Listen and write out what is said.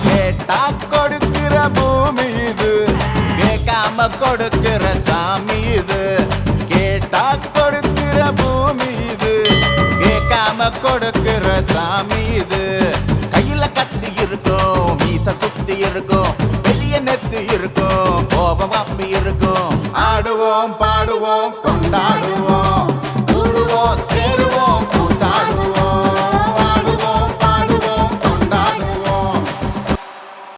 கேட்டா கொடுக்கிற பூமி இது, கேட்காம கொடுக்கிற சாமி இது. கேட்டா கொடுக்கிற பூமி இது, கேட்காம கொடுக்கிற சாமி இது. கையில கத்தி இருக்கும், மீச சுத்தி இருக்கும், பெரிய நெத்து இருக்கும், கோபம் அப்பி இருக்கும். ஆடுவோம் பாடுவோம் கொண்டாடுவோம்.